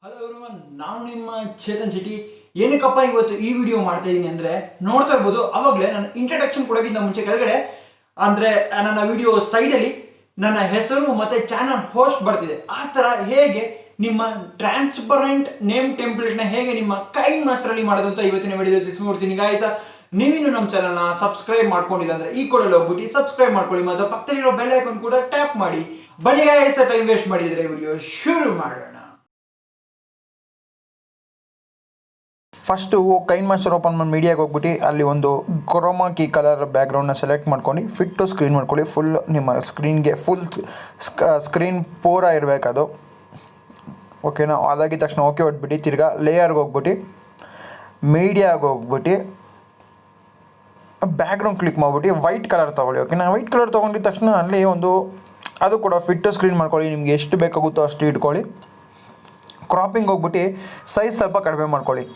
Hello everyone, ನಾನು ನಿಮ್ಮ ಚೇತನ್ ಶೆಟ್ಟಿ. ಏನಕ್ಕಪ್ಪ ಇವತ್ತು ಈ ವಿಡಿಯೋ ಮಾಡ್ತಾ ಇದ್ದೀನಿ ಅಂದರೆ, ನೋಡ್ತಾ ಇರ್ಬೋದು ಅವಾಗಲೇ ನಾನು ಇಂಟ್ರಡಕ್ಷನ್ ಕೊಡೋಕ್ಕಿಂತ ಮುಂಚೆ ಕೆಳಗಡೆ ಅಂದರೆ ನನ್ನ ವಿಡಿಯೋ ಸೈಡಲ್ಲಿ ನನ್ನ ಹೆಸರು ಮತ್ತು ಚಾನಲ್ ಹೋಸ್ಟ್ ಬರ್ತಿದೆ. ಆ ಥರ ಹೇಗೆ ನಿಮ್ಮ ಟ್ರಾನ್ಸ್ಪರೆಂಟ್ ನೇಮ್ ಟೆಂಪ್ಲೇಟ್ನ ಹೇಗೆ ನಿಮ್ಮ ಕೈನ್ ಮಾಸ್ಟರಲ್ಲಿ ಮಾಡೋದು ಅಂತ ಇವತ್ತಿನ ವಿಡಿಯೋದಲ್ಲಿ ತಿಳಿಸ್ಕೊಡ್ತೀನಿ ಗಾಯ್ಸ. ನೀವಿನ್ನು ನಮ್ಮ ಚಾನಲ್ನ ಸಬ್ಸ್ಕ್ರೈಬ್ ಮಾಡ್ಕೊಂಡಿಲ್ಲ ಅಂದರೆ ಈ ಕೂಡಲೇ ಹೋಗ್ಬಿಟ್ಟು ಸಬ್ಸ್ಕ್ರೈಬ್ ಮಾಡ್ಕೊಳ್ಳಿ ಮತ್ತು ಪಕ್ಕದಲ್ಲಿರೋ ಬೆಲ್ ಐಕಾನ್ ಕೂಡ ಟ್ಯಾಪ್ ಮಾಡಿ. ಬನ್ನಿ ಗಾಯ್ಸ, ಟೈಮ್ ವೇಸ್ಟ್ ಮಾಡಿದರೆ ವಿಡಿಯೋ ಶುರು ಮಾಡೋಣ. ಫಸ್ಟು ಕೈನ್ಮಾಸ್ಟರ್ ಓಪನ್ ಮಾಡಿ ಮೀಡಿಯಾಗೆ ಹೋಗ್ಬಿಟ್ಟು ಅಲ್ಲಿ ಒಂದು ಕ್ರೋಮಾ ಕೀ ಕಲರ್ ಬ್ಯಾಕ್ಗ್ರೌಂಡ್ನ ಸೆಲೆಕ್ಟ್ ಮಾಡ್ಕೊಂಡು ಫಿಟ್ ಟು ಸ್ಕ್ರೀನ್ ಮಾಡ್ಕೊಳ್ಳಿ. ಫುಲ್ ನಿಮ್ಮ ಸ್ಕ್ರೀನ್ಗೆ ಫುಲ್ ಸ್ಕ್ರೀನ್ ಪೂರ ಇರಬೇಕದು, ಓಕೆನಾ. ಅದಾಗಿದ ತಕ್ಷಣ ಓಕೆ ಹೊಟ್ಬಿಟ್ಟು ತಿರ್ಗಾ ಲೇಯರ್ಗೆ ಹೋಗ್ಬಿಟ್ಟು ಮೀಡಿಯಾಗೆ ಹೋಗ್ಬಿಟ್ಟು ಬ್ಯಾಕ್ಗ್ರೌಂಡ್ ಕ್ಲಿಕ್ ಮಾಡಿಬಿಟ್ಟು ವೈಟ್ ಕಲರ್ ತೊಗೊಳ್ಳಿ, ಓಕೆನಾ. ವೈಟ್ ಕಲರ್ ತೊಗೊಂಡಿದ್ದ ತಕ್ಷಣ ಅಲ್ಲಿ ಒಂದು ಅದು ಕೂಡ ಫಿಟ್ ಟು ಸ್ಕ್ರೀನ್ ಮಾಡ್ಕೊಳ್ಳಿ. ನಿಮಗೆ ಎಷ್ಟು ಬೇಕಾಗುತ್ತೋ ಅಷ್ಟು ಇಟ್ಕೊಳ್ಳಿ. ಕ್ರಾಪಿಂಗ್ ಹೋಗ್ಬಿಟ್ಟು ಸೈಜ್ ಸ್ವಲ್ಪ ಕಡಿಮೆ ಮಾಡ್ಕೊಳ್ಳಿ.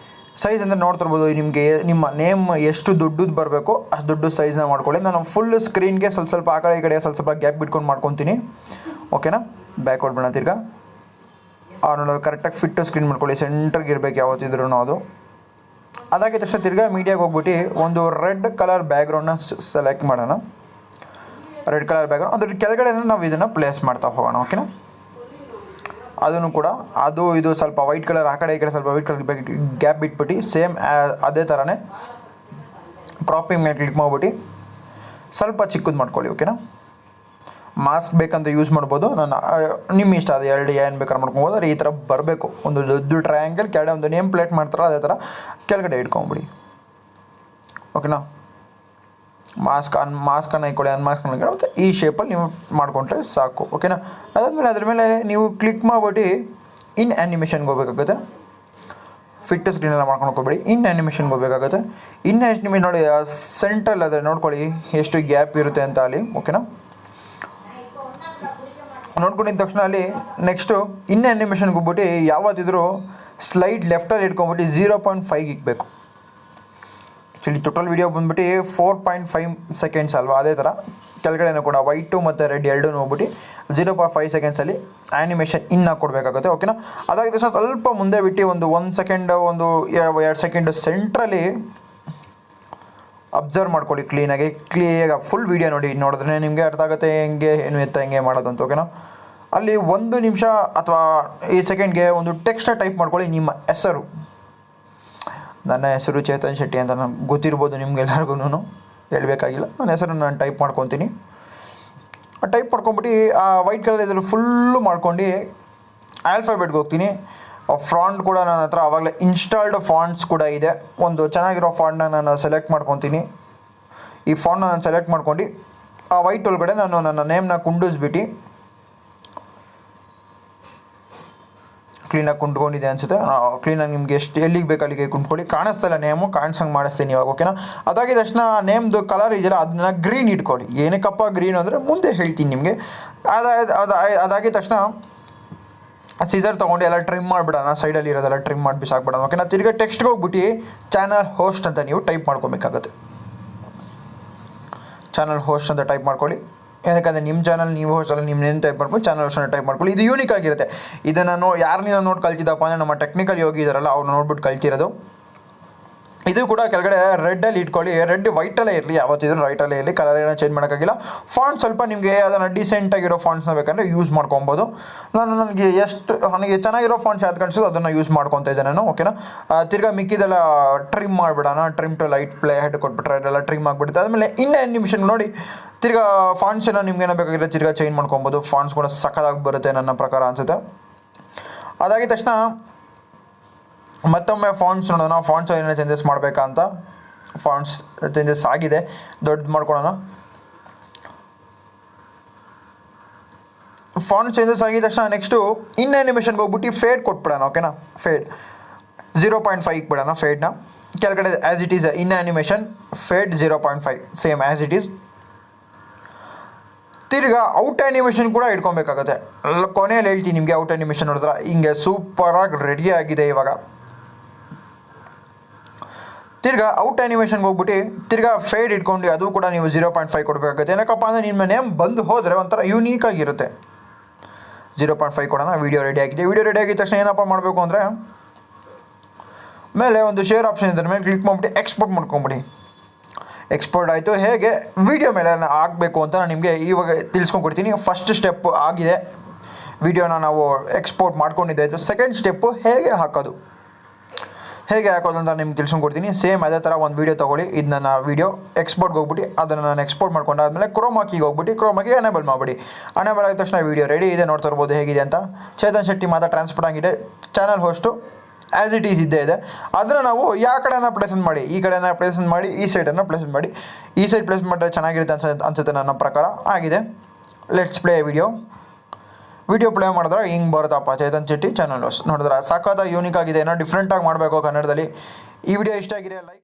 ಸೈಜ್ ಅಂದರೆ ನೋಡ್ತಿರ್ಬೋದು, ನಿಮಗೆ ನಿಮ್ಮ ನೇಮ್ ಎಷ್ಟು ದೊಡ್ಡದು ಬರಬೇಕು ಅಷ್ಟು ದೊಡ್ಡ ಸೈಜ್ನ ಮಾಡ್ಕೊಳ್ಳಿ. ನಾನು ಫುಲ್ ಸ್ಕ್ರೀನ್ಗೆ ಸ್ವಲ್ಪ ಆ ಕಡೆ ಈ ಕಡೆ ಸ್ವಲ್ಪ ಗ್ಯಾಪ್ ಬಿಟ್ಕೊಂಡು ಮಾಡ್ಕೊತೀನಿ, ಓಕೆನಾ. ಬ್ಯಾಕ್ ಹೊಡ್ಬೇಡ ತಿರ್ಗಾ ನೋಡೋದು ಕರೆಕ್ಟಾಗಿ ಫಿಟ್ಟು ಸ್ಕ್ರೀನ್ ಮಾಡ್ಕೊಳ್ಳಿ. ಸೆಂಟ್ರಿಗೆ ಇರಬೇಕು ಯಾವತ್ತಿದ್ರೂ ಅದು. ಅದಾಗಿದ ತಕ್ಷಣ ತಿರ್ಗಾ ಮೀಡಿಯಾಗೆ ಹೋಗ್ಬಿಟ್ಟು ಒಂದು ರೆಡ್ ಕಲರ್ ಬ್ಯಾಕ್ಗ್ರೌಂಡ್ನ ಸೆಲೆಕ್ಟ್ ಮಾಡೋಣ. ರೆಡ್ ಕಲರ್ ಬ್ಯಾಕ್ಗ್ರೌಂಡ್ ಅದ್ರ ಕೆಳಗಡೆ ನಾವು ಇದನ್ನು ಪ್ಲೇಸ್ ಮಾಡ್ತಾ ಹೋಗೋಣ, ಓಕೆನಾ. ಅದನ್ನು ಕೂಡ ಅದು ಇದು ಸ್ವಲ್ಪ ವೈಟ್ ಕಲರ್ ಆ ಕಡೆ ಈ ಕಡೆ ಸ್ವಲ್ಪ ವೈಟ್ ಕಲರ್ ಗ್ಯಾಪ್ ಬಿಟ್ಬಿಟ್ಟು ಸೇಮ್ ಅದೇ ಥರನೇ ಕ್ರಾಪಿಂಗ್ ಮೇಲೆ ಕ್ಲಿಕ್ ಮಾಡಿಬಿಟ್ಟು ಸ್ವಲ್ಪ ಚಿಕ್ಕದು ಮಾಡ್ಕೊಳ್ಳಿ, ಓಕೆನಾ. ಮಾಸ್ಕ್ ಬೇಕಂತ ಯೂಸ್ ಮಾಡ್ಬೋದು, ನಾನು ನಿಮ್ಮ ಇಷ್ಟ, ಅದು ಎರಡು ಏನು ಬೇಕಾದ್ರೆ ಮಾಡ್ಕೊಬೋದು. ಆದರೆ ಈ ಥರ ಬರಬೇಕು, ಒಂದು ದೊಡ್ಡ ಟ್ರಯಾಂಗಲ್ ಕೆಳಗಡೆ ಒಂದು ನೇಮ್ ಪ್ಲೇಟ್ ಮಾಡ್ತಾರೋ ಅದೇ ಥರ ಕೆಳಗಡೆ ಇಟ್ಕೊಂಬಿಡಿ, ಓಕೆನಾ. ಮಾಸ್ಕನ್ನು ಇಟ್ಕೊಳ್ಳಿ, ಅನ್ಮಾಸ್ಕನ್ನು ಇಟ್ಕೊಳ್ಳಿ. ಮತ್ತು ಈ ಶೇಪಲ್ಲಿ ನೀವು ಮಾಡಿಕೊಂಡ್ರೆ ಸಾಕು, ಓಕೆನಾ. ಅದಾದಮೇಲೆ ಅದ್ರ ಮೇಲೆ ನೀವು ಕ್ಲಿಕ್ ಮಾಡಿಬಿಟ್ಟು ಇನ್ ಆ್ಯನಿಮೇಷನ್ಗೆ ಹೋಗ್ಬೇಕಾಗುತ್ತೆ. ಫಿಟ್ ಸ್ಕ್ರೀನೆಲ್ಲ ಮಾಡ್ಕೊಂಡು ಹೋಗ್ಬೇಡಿ, ಇನ್ ಆ್ಯನಿಮೇಷನ್ಗೆ ಹೋಗ್ಬೇಕಾಗುತ್ತೆ. ಇನ್ ಆ್ಯನಿಮೇಷನ್ ನೋಡಿ ಸೆಂಟ್ರಲ್ಲಿ ಅದೇ ನೋಡ್ಕೊಳ್ಳಿ ಎಷ್ಟು ಗ್ಯಾಪ್ ಇರುತ್ತೆ ಅಂತ ಅಲ್ಲಿ, ಓಕೆನಾ. ನೋಡ್ಕೊಂಡಿದ್ದ ತಕ್ಷಣ ಅಲ್ಲಿ ನೆಕ್ಸ್ಟು ಇನ್ ಆ್ಯನಿಮೇಷನ್ಗೆ ಹೋಗ್ಬಿಟ್ಟು ಯಾವತ್ತಿದ್ರೂ ಸ್ಲೈಡ್ ಲೆಫ್ಟಲ್ಲಿ ಇಟ್ಕೊಂಬಿಟ್ಟು 0.5 ಇಕ್ಬೇಕು. ಆ್ಯಕ್ಚುಲಿ ಟೋಟಲ್ ವೀಡಿಯೋ ಬಂದ್ಬಿಟ್ಟು 4.5 ಸೆಕೆಂಡ್ಸ್ ಅಲ್ವಾ, ಅದೇ ಥರ ಕೆಳಗಡೆನೂ ಕೂಡ ವೈಟು ಮತ್ತು ರೆಡ್ ಎರಡೂ ಹೋಗ್ಬಿಟ್ಟು 0.5 ಸೆಕೆಂಡ್ಸಲ್ಲಿ ಆ್ಯನಿಮೇಷನ್ ಇನ್ನು ಕೊಡಬೇಕಾಗುತ್ತೆ, ಓಕೆನಾ. ಅದಾಗಿದ ತಕ್ಷಣ ಸ್ವಲ್ಪ ಮುಂದೆ ಬಿಟ್ಟು ಒಂದು ಸೆಕೆಂಡ್ ಒಂದು 2 ಸೆಕೆಂಡು ಸೆಂಟ್ರಲ್ಲಿ ಅಬ್ಸರ್ವ್ ಮಾಡ್ಕೊಳ್ಳಿ ಕ್ಲೀನಾಗಿ. ಫುಲ್ ವೀಡಿಯೋ ನೋಡಿದ್ರೆ ನಿಮಗೆ ಅರ್ಥ ಆಗುತ್ತೆ ಹೆಂಗೆ ಏನು ಹೆಂಗೆ ಮಾಡೋದಂತ, ಓಕೆನಾ. ಅಲ್ಲಿ 1 ನಿಮಿಷ ಅಥವಾ ಈ ಸೆಕೆಂಡ್ಗೆ ಒಂದು ಟೆಕ್ಸ್ಟ್ನ ಟೈಪ್ ಮಾಡ್ಕೊಳ್ಳಿ. ನಿಮ್ಮ ಹೆಸರು, ನನ್ನ ಹೆಸರು ಚೇತನ್ ಶೆಟ್ಟಿ ಅಂತ ನನಗೆ ಗೊತ್ತಿರ್ಬೋದು ನಿಮ್ಗೆಲ್ಲರಿಗೂ, ಹೇಳಬೇಕಾಗಿಲ್ಲ. ನನ್ನ ಹೆಸರನ್ನು ನಾನು ಟೈಪ್ ಮಾಡ್ಕೊತೀನಿ. ಟೈಪ್ ಮಾಡ್ಕೊಂಬಿಟ್ಟು ಆ ವೈಟ್ ಕಲರ್ ಇದ್ರಲ್ಲಿ ಫುಲ್ಲು ಮಾಡ್ಕೊಂಡು ಆಲ್ಫಾಬೆಟ್ಗೆ ಹೋಗ್ತೀನಿ. ಫಾಂಟ್ ಕೂಡ ನನ್ನ ಹತ್ರ ಆವಾಗಲೇ ಇನ್ಸ್ಟಾಲ್ಡ್ ಫಾಂಟ್ಸ್ ಕೂಡ ಇದೆ. ಒಂದು ಚೆನ್ನಾಗಿರೋ ಫಾಂಟ್ನ ನಾನು ಸೆಲೆಕ್ಟ್ ಮಾಡ್ಕೊತೀನಿ. ಈ ಫಾಂಟ್ನ ನಾನು ಸೆಲೆಕ್ಟ್ ಮಾಡ್ಕೊಂಡು ಆ ವೈಟ್ ಒಳಗಡೆ ನಾನು ನನ್ನ ನೇಮ್ನ ಕುಂಡಿಸ್ಬಿಟ್ಟು ಕ್ಲೀನಾಗಿ ಕುಂತ್ಕೊಂಡಿದೆ ಅನಿಸುತ್ತೆ. ಕ್ಲೀನಾಗಿ ನಿಮಗೆ ಎಷ್ಟು ಎಲ್ಲಿಗೆ ಬೇಕು ಅಲ್ಲಿಗೆ ಕುಂತ್ಕೊಳ್ಳಿ. ಕಾಣಿಸ್ತಾಯಿಲ್ಲ ನೇಮು, ಕಾಣಿಸಂಗೆ ಮಾಡಿಸ್ತೀನಿ ಇವಾಗ, ಓಕೆನಾ. ಅದಾಗಿದ ತಕ್ಷಣ ನೇಮ್ದು ಕಲರ್ ಇದೆಯಲ್ಲ ಅದನ್ನ ಗ್ರೀನ್ ಇಟ್ಕೊಳ್ಳಿ. ಏನಕ್ಕಪ್ಪ ಗ್ರೀನ್ ಅಂದರೆ ಮುಂದೆ ಹೇಳ್ತೀನಿ ನಿಮಗೆ. ಅದಾಗಿದ ತಕ್ಷಣ ಸೀಸರ್ ತೊಗೊಂಡು ಎಲ್ಲ ಟ್ರಿಮ್ ಮಾಡಿಬಿಡೋಣ, ಸೈಡಲ್ಲಿ ಇರೋದೆಲ್ಲ ಟ್ರಿಮ್ ಮಾಡಿ ಬಿಸಾಕ್ಬಿಡೋಣ, ಓಕೆನಾ. ತಿರ್ಗಿ ಟೆಕ್ಸ್ಟ್ಗೆ ಹೋಗ್ಬಿಟ್ಟು ಚಾನಲ್ ಹೋಸ್ಟ್ ಅಂತ ನೀವು ಟೈಪ್ ಮಾಡ್ಕೊಬೇಕಾಗತ್ತೆ. ಚಾನಲ್ ಹೋಸ್ಟ್ ಅಂತ ಟೈಪ್ ಮಾಡ್ಕೊಳ್ಳಿ. ಏನಕ್ಕಂದರೆ ನಿಮ್ಮ ಚಾನಲ್ ನೀವು ಹೋಸ್ಟಲ್ಲ ನಿಮ್ಮನ್ನೇನು ಟೈಪ್ ಮಾಡ್ಕೊಂಡು ಚಾನಲ್ ಹೋಸ್ಟನ್ನು ಟೈಪ್ ಮಾಡ್ಕೊಳ್ಳಿ. ಇದು ಯೂನಿಕ್ ಆಗಿರುತ್ತೆ. ಇದನ್ನು ಯಾರನ್ನ ನೋಡಿ ಕಲ್ತಿದ್ದಪ್ಪ ಅಂದರೆ ನಮ್ಮ ಟೆಕ್ನಿಕಲ್ ಯೋಗಿ ಇದ್ದಾರಲ್ಲ ಅವ್ರು ನೋಡ್ಬಿಟ್ಟು ಕಲ್ತಿರೋದು. ಇದು ಕೂಡ ಕೆಳಗಡೆ ರೆಡ್ಡಲ್ಲಿ ಇಟ್ಕೊಳ್ಳಿ. ರೆಡ್ ವೈಟಲ್ಲೇ ಇರಲಿ, ಯಾವತ್ತಿದ್ರು ರೈಟಲ್ಲೇ ಇರಲಿ, ಕಲರ್ ಏನೋ ಚೇಂಜ್ ಮಾಡೋಕ್ಕಾಗಿಲ್ಲ. ಫಾಂಟ್ ಸ್ವಲ್ಪ ನಿಮಗೆ ಅದನ್ನು ಡಿಸೆಂಟಾಗಿರೋ ಫಾಂಟ್ಸ್ನ ಬೇಕಂದರೆ ಯೂಸ್ ಮಾಡ್ಕೊಬೋದು. ನನಗೆ ಚೆನ್ನಾಗಿರೋ ಫಾಂಟ್ಸ್ ಯಾವ್ದು ಕಾಣಿಸೋದು ಅದನ್ನು ಯೂಸ್ ಮಾಡ್ಕೊತಾ ಇದ್ದೆ ನಾನು, ಓಕೆನಾ. ತಿರ್ಗಾ ಮಿಕ್ಕಿದೆಲ್ಲ ಟ್ರಿಮ್ ಮಾಡಿಬಿಡೋಣ. Trim to light play head ಕೊಟ್ಬಿಟ್ರೆ ಅದೆಲ್ಲ ಟ್ರಿಮ್ ಆಗಿಬಿಡುತ್ತೆ. ಆದಮೇಲೆ ಇನ್ನು ಆ್ಯನಿಮೇಷನ್ ನೋಡಿ ತಿರ್ಗಾ ಫಾಂಟ್ಸ್ ಏನೋ ನಿಮ್ಗೇನೋ ಬೇಕಾಗಿಲ್ಲ ತಿರ್ಗಾ ಚೇಂಜ್ ಮಾಡ್ಕೊಬೋದು. ಫಾಂಟ್ಸ್ ಕೂಡ ಸಕ್ಕದಾಗಿ ಬರುತ್ತೆ ನನ್ನ ಪ್ರಕಾರ ಅನಿಸುತ್ತೆ. ಅದಾಗಿದ ತಕ್ಷಣ ಮತ್ತೊಮ್ಮೆ ಫಾಂಟ್ಸ್ ನೋಡೋಣ. ಫಾಂಟ್ಸ್ ಏನೇನು ಚೇಂಜಸ್ ಮಾಡಬೇಕಾ ಅಂತ. ಫಾಂಟ್ಸ್ ಚೇಂಜಸ್ ಆಗಿದೆ, ದೊಡ್ಡದು ಮಾಡ್ಕೊಳ್ಳೋಣ. ಫಾಂಟ್ ಚೇಂಜಸ್ ಆಗಿದ ತಕ್ಷಣ ನೆಕ್ಸ್ಟು ಇನ್ ಆ್ಯನಿಮೇಷನ್ಗೆ ಹೋಗ್ಬಿಟ್ಟು ಫೇಡ್ ಕೊಟ್ಬಿಡೋಣ, ಓಕೆನಾ. ಫೇಡ್ 0.5 ಇಕ್ಬಿಡೋಣ ಫೇಡ್ನ. ಕೆಳಗಡೆ as it is in animation fade 0.5 same as it is. ತಿರ್ಗಾ ಔಟ್ ಆ್ಯನಿಮೇಷನ್ ಕೂಡ ಇಟ್ಕೊಬೇಕಾಗುತ್ತೆ. ಕೊನೆಯಲ್ಲಿ ಹೇಳ್ತೀನಿ ನಿಮಗೆ. ಔಟ್ ಆ್ಯನಿಮೇಷನ್ ನೋಡಿದ್ರೆ ಹಿಂಗೆ ಸೂಪರಾಗಿ ರೆಡಿ ಆಗಿದೆ ಇವಾಗ. ತಿರ್ಗಾ ಔಟ್ ಆ್ಯನಿಮೇಷನ್ಗೆ ಹೋಗ್ಬಿಟ್ಟು ತಿರ್ಗಾ ಫೇಡ್ ಇಟ್ಕೊಂಡು ಅದು ಕೂಡ ನೀವು 0.5 ಕೊಡಬೇಕಾಗುತ್ತೆ. ಏನಕ್ಕಪ್ಪ ಅಂದರೆ ನಿಮ್ಮ ನೇಮ್ ಬಂದು ಹೋದರೆ ಒಂಥರ ಯೂನೀಕಾಗಿರುತ್ತೆ. 0.5 ಕೊಡೋಣ. ವೀಡಿಯೋ ರೆಡಿ ಆಗಿದೆ. ವೀಡಿಯೋ ರೆಡಿ ಆಗಿದ ತಕ್ಷಣ ಏನಪ್ಪ ಮಾಡಬೇಕು ಅಂದರೆ ಮೇಲೆ ಒಂದು ಶೇರ್ ಆಪ್ಷನ್ ಇದ್ರ ಮೇಲೆ ಕ್ಲಿಕ್ ಮಾಡಿಬಿಟ್ಟು ಎಕ್ಸ್ಪೋರ್ಟ್ ಮಾಡ್ಕೊಂಬಿಡಿ. ಎಕ್ಸ್ಪೋರ್ಟ್ ಆಯಿತು. ಹೇಗೆ ವೀಡಿಯೋ ಮೇಲೆ ಆಗಬೇಕು ಅಂತ ನಾನು ನಿಮಗೆ ಇವಾಗ ತಿಳಿಸ್ಕೊಂಡ್ಕೊಡ್ತೀನಿ. ಫಸ್ಟ್ ಸ್ಟೆಪ್ ಆಗಿದೆ, ವೀಡಿಯೋನ ನಾವು ಎಕ್ಸ್ಪೋರ್ಟ್ ಮಾಡ್ಕೊಂಡಿದ್ದಾಯಿತು. ಸೆಕೆಂಡ್ ಸ್ಟೆಪ್ಪು ಹೇಗೆ ಹಾಕೋದು ಅಂತ ನಿಮ್ಗೆ ತಿಳ್ಸ್ಕೊಂಡ್ಕೊಡ್ತೀನಿ. ಸೇಮ್ ಅದೇ ಥರ ಒಂದು ವೀಡಿಯೋ ತೊಗೊಳ್ಳಿ. ಇದು ನನ್ನ ವೀಡಿಯೋ ಎಕ್ಸ್ಪೋರ್ಟ್ಗೆ ಹೋಗ್ಬಿಟ್ಟು ಅದನ್ನು ನಾನು ಎಕ್ಸ್ಪೋರ್ಟ್ ಮಾಡ್ಕೊಂಡಾದ್ಮೇಲೆ ಕ್ರೋಮಾಕಿಗೆ ಹೋಗ್ಬಿಟ್ಟು ಕ್ರೋಮಾಕಿಗೆ ಎನೇಬಲ್ ಮಾಡಿಬಿಡಿ. ಎನೇಬಲ್ ಆಗಿದ ತಕ್ಷಣ ವೀಡಿಯೋ ರೆಡಿ ಇದೆ, ನೋಡ್ತಾ ಇರ್ಬೋದು ಹೇಗಿದೆ ಅಂತ. ಚೇತನ್ ಶೆಟ್ಟಿ ಮಾತ್ರ ಟ್ರಾನ್ಸ್ಪರ್ ಆಗಿದೆ. Channel host as it is ಇದ್ದೇ ಇದೆ. ಅದನ್ನು ನಾವು ಯಾವ ಕಡೆನ ಪ್ಲೇಸ್ಮೆಂಟ್ ಮಾಡಿ, ಈ ಕಡೆನ ಪ್ಲೇಸ್ಮೆಂಟ್ ಮಾಡಿ, ಈ ಸೈಡನ್ನು ಪ್ಲೇಸ್ಮೆಂಟ್ ಮಾಡಿ. ಈ ಸೈಡ್ ಪ್ಲೇಸ್ ಮಾಡಿದ್ರೆ ಚೆನ್ನಾಗಿರುತ್ತೆ ಅನ್ಸುತ್ತೆ ನನ್ನ ಪ್ರಕಾರ. ಆಗಿದೆ. ಲೆಟ್ಸ್ ಪ್ಲೇ ವಿಡಿಯೋ ಪ್ಲೇ ಮಾಡಿದ್ರೆ ಹಿಂಗೆ ಬರುತ್ತಪ್ಪ ಚೇತನ್ ಶೆಟ್ಟಿ ಚಾನಲ್ ಹೋಸ್ಟ್. ನೋಡಿದ್ರೆ ಸಖತ್ತಾಗಿ ಯೂನಿಕ್ ಆಗಿದೆ, ಏನೋ ಡಿಫ್ರೆಂಟಾಗಿ ಮಾಡಬೇಕು ಕನ್ನಡದಲ್ಲಿ. ಈ ವಿಡಿಯೋ ಇಷ್ಟ ಆಗಿದೆ ಲೈಕ್